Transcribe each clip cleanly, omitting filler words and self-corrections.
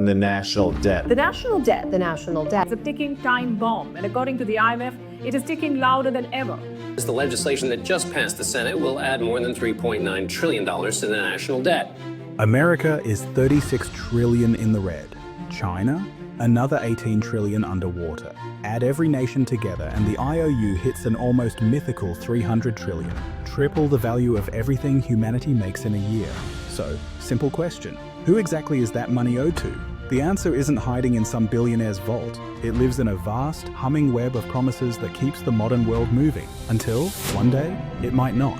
The national debt. The national debt. The national debt. It's a ticking time bomb, and according to the IMF, it is ticking louder than ever. The legislation that just passed the Senate will add more than $3.9 trillion to the national debt. America is 36 trillion in the red. China, another 18 trillion underwater. Add every nation together and the IOU hits an almost mythical 300 trillion. Triple the value of everything humanity makes in a year. So, simple question, who exactly is that money owed to? The answer isn't hiding in some billionaire's vault. It lives in a vast, humming web of promises that keeps the modern world moving, until, one day, it might not.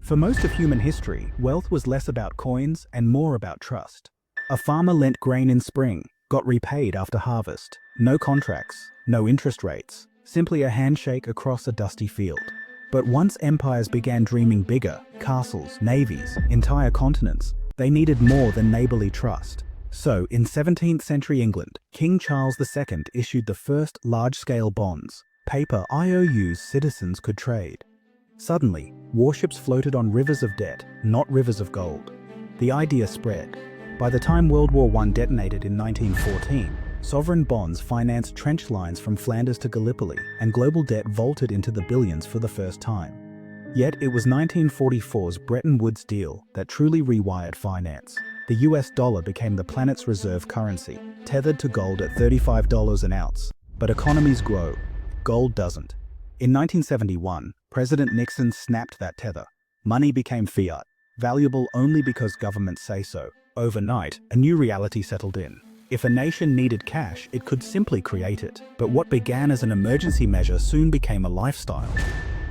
For most of human history, wealth was less about coins and more about trust. A farmer lent grain in spring, got repaid after harvest. No contracts, no interest rates, simply a handshake across a dusty field. But once empires began dreaming bigger, castles, navies, entire continents, they needed more than neighborly trust. So, in 17th century England, King Charles II issued the first large-scale bonds, paper IOUs citizens could trade. Suddenly, warships floated on rivers of debt, not rivers of gold. The idea spread. By the time World War I detonated in 1914, sovereign bonds financed trench lines from Flanders to Gallipoli, and global debt vaulted into the billions for the first time. Yet it was 1944's Bretton Woods deal that truly rewired finance. The US dollar became the planet's reserve currency, tethered to gold at $35 an ounce. But economies grow. Gold doesn't. In 1971, President Nixon snapped that tether. Money became fiat, valuable only because governments say so. Overnight, a new reality settled in. If a nation needed cash, it could simply create it. But what began as an emergency measure soon became a lifestyle.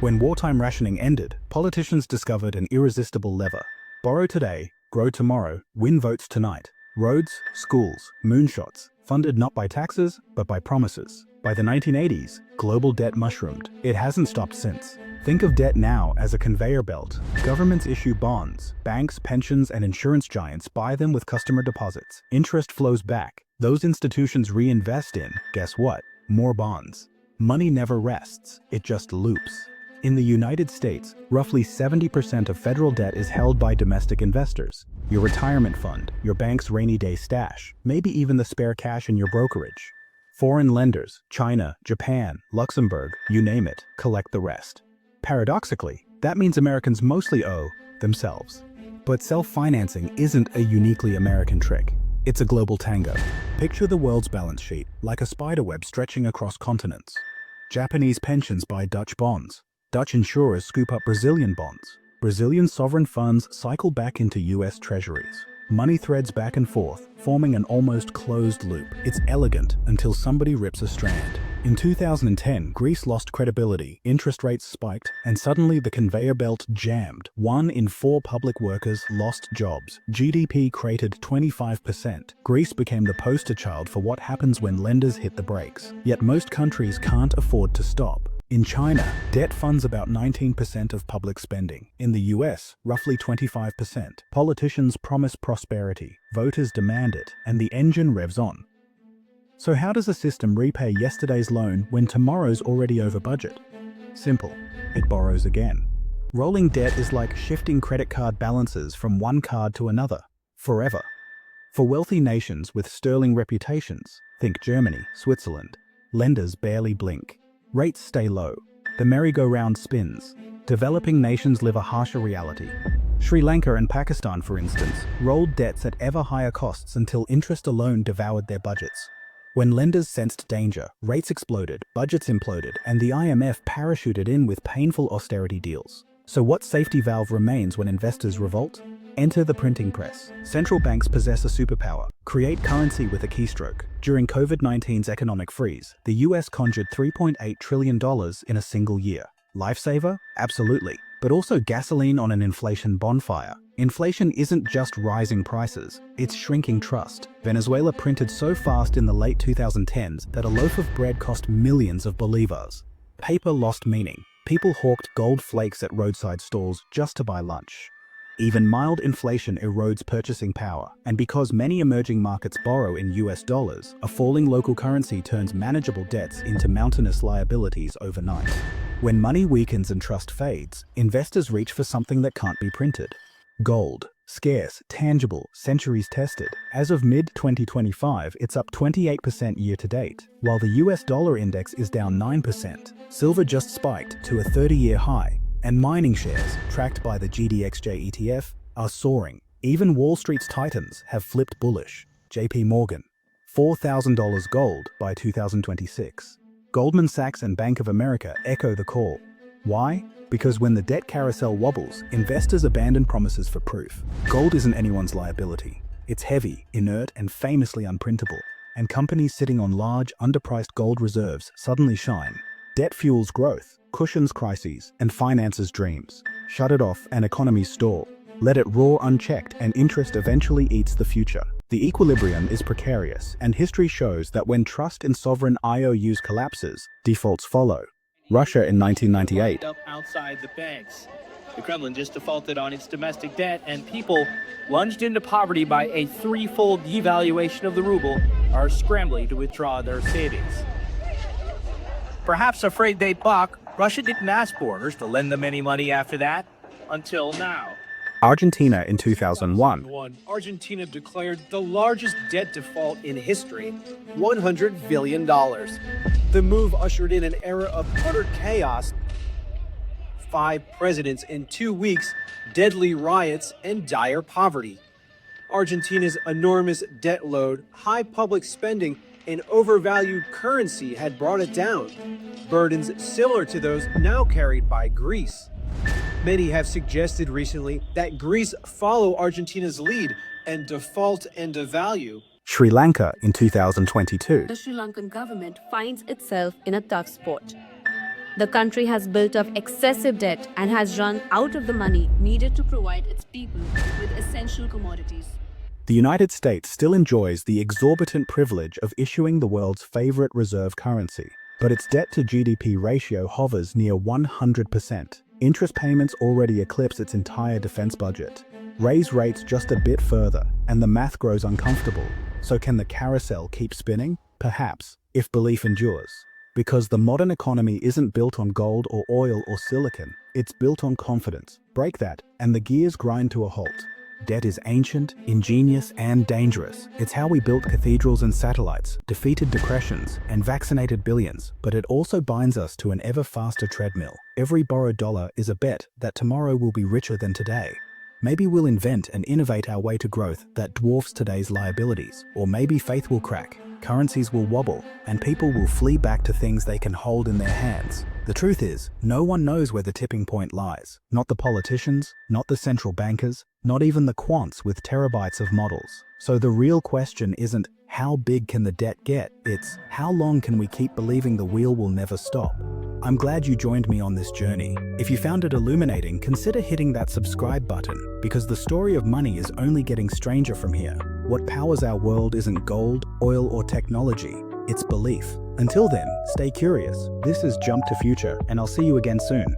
When wartime rationing ended, politicians discovered an irresistible lever. Borrow today, grow tomorrow, win votes tonight. Roads, schools, moonshots, funded not by taxes, but by promises. By the 1980s, global debt mushroomed. It hasn't stopped since. Think of debt now as a conveyor belt. Governments issue bonds. Banks, pensions, and insurance giants buy them with customer deposits. Interest flows back. Those institutions reinvest in, guess what? More bonds. Money never rests. It just loops. In the United States, roughly 70% of federal debt is held by domestic investors. Your retirement fund, your bank's rainy day stash, maybe even the spare cash in your brokerage. Foreign lenders, China, Japan, Luxembourg, you name it, collect the rest. Paradoxically, that means Americans mostly owe themselves. But self-financing isn't a uniquely American trick. It's a global tango. Picture the world's balance sheet like a spiderweb stretching across continents. Japanese pensions buy Dutch bonds. Dutch insurers scoop up Brazilian bonds. Brazilian sovereign funds cycle back into US treasuries. Money threads back and forth, forming an almost closed loop. It's elegant until somebody rips a strand. In 2010, Greece lost credibility, interest rates spiked, and suddenly the conveyor belt jammed. 1 in 4 public workers lost jobs. GDP cratered 25%. Greece became the poster child for what happens when lenders hit the brakes. Yet most countries can't afford to stop. In China, debt funds about 19% of public spending. In the US, roughly 25%. Politicians promise prosperity, voters demand it, and the engine revs on. So how does a system repay yesterday's loan when tomorrow's already over budget? Simple. It borrows again. Rolling debt is like shifting credit card balances from one card to another, forever. For wealthy nations with sterling reputations, think Germany, Switzerland, lenders barely blink. Rates stay low. The merry-go-round spins. Developing nations live a harsher reality. Sri Lanka and Pakistan, for instance, rolled debts at ever higher costs until interest alone devoured their budgets. When lenders sensed danger, rates exploded, budgets imploded, and the IMF parachuted in with painful austerity deals. So what safety valve remains when investors revolt? Enter the printing press. Central banks possess a superpower. Create currency with a keystroke. During COVID-19's economic freeze, the US conjured $3.8 trillion in a single year. Lifesaver? Absolutely. But also gasoline on an inflation bonfire. Inflation isn't just rising prices, it's shrinking trust. Venezuela printed so fast in the late 2010s that a loaf of bread cost millions of bolivars. Paper lost meaning. People hawked gold flakes at roadside stalls just to buy lunch. Even mild inflation erodes purchasing power, and because many emerging markets borrow in US dollars, a falling local currency turns manageable debts into mountainous liabilities overnight. When money weakens and trust fades, investors reach for something that can't be printed. Gold. Scarce, tangible, centuries tested. As of mid-2025, it's up 28% year-to-date, while the US dollar index is down 9%. Silver just spiked to a 30-year high, and mining shares, tracked by the GDXJ ETF, are soaring. Even Wall Street's titans have flipped bullish. JP Morgan, $4,000 gold by 2026. Goldman Sachs and Bank of America echo the call. Why? Because when the debt carousel wobbles, investors abandon promises for proof. Gold isn't anyone's liability. It's heavy, inert, and famously unprintable. And companies sitting on large, underpriced gold reserves suddenly shine. Debt fuels growth, cushions crises, and finances dreams. Shut it off and economies stall. Let it roar unchecked and interest eventually eats the future. The equilibrium is precarious, and history shows that when trust in sovereign IOUs collapses, defaults follow. Russia in 1998. Up outside the banks. The Kremlin just defaulted on its domestic debt, and people plunged into poverty by a threefold devaluation of the ruble are scrambling to withdraw their savings. Perhaps afraid they'd balk, Russia didn't ask borders to lend them any money after that, until now. Argentina in 2001. Argentina declared the largest debt default in history, $100 billion. The move ushered in an era of utter chaos. 5 presidents in 2 weeks, deadly riots, and dire poverty. Argentina's enormous debt load, high public spending, and overvalued currency had brought it down. Burdens similar to those now carried by Greece. Many have suggested recently that Greece follow Argentina's lead and default and devalue. Sri Lanka in 2022. The Sri Lankan government finds itself in a tough spot. The country has built up excessive debt and has run out of the money needed to provide its people with essential commodities. The United States still enjoys the exorbitant privilege of issuing the world's favorite reserve currency, but its debt-to-GDP ratio hovers near 100%. Interest payments already eclipse its entire defense budget. Raise rates just a bit further, and the math grows uncomfortable. So can the carousel keep spinning? Perhaps, if belief endures. Because the modern economy isn't built on gold or oil or silicon, it's built on confidence. Break that, and the gears grind to a halt. Debt is ancient, ingenious, and dangerous. It's how we built cathedrals and satellites, defeated depressions, and vaccinated billions, but it also binds us to an ever-faster treadmill. Every borrowed dollar is a bet that tomorrow will be richer than today. Maybe we'll invent and innovate our way to growth that dwarfs today's liabilities, or maybe faith will crack, currencies will wobble, and people will flee back to things they can hold in their hands. The truth is, no one knows where the tipping point lies. Not the politicians, not the central bankers, not even the quants with terabytes of models. So the real question isn't, how big can the debt get? It's, how long can we keep believing the wheel will never stop? I'm glad you joined me on this journey. If you found it illuminating, consider hitting that subscribe button, because the story of money is only getting stranger from here. What powers our world isn't gold, oil, or technology. It's belief. Until then, stay curious. This is Jump to Future, and I'll see you again soon.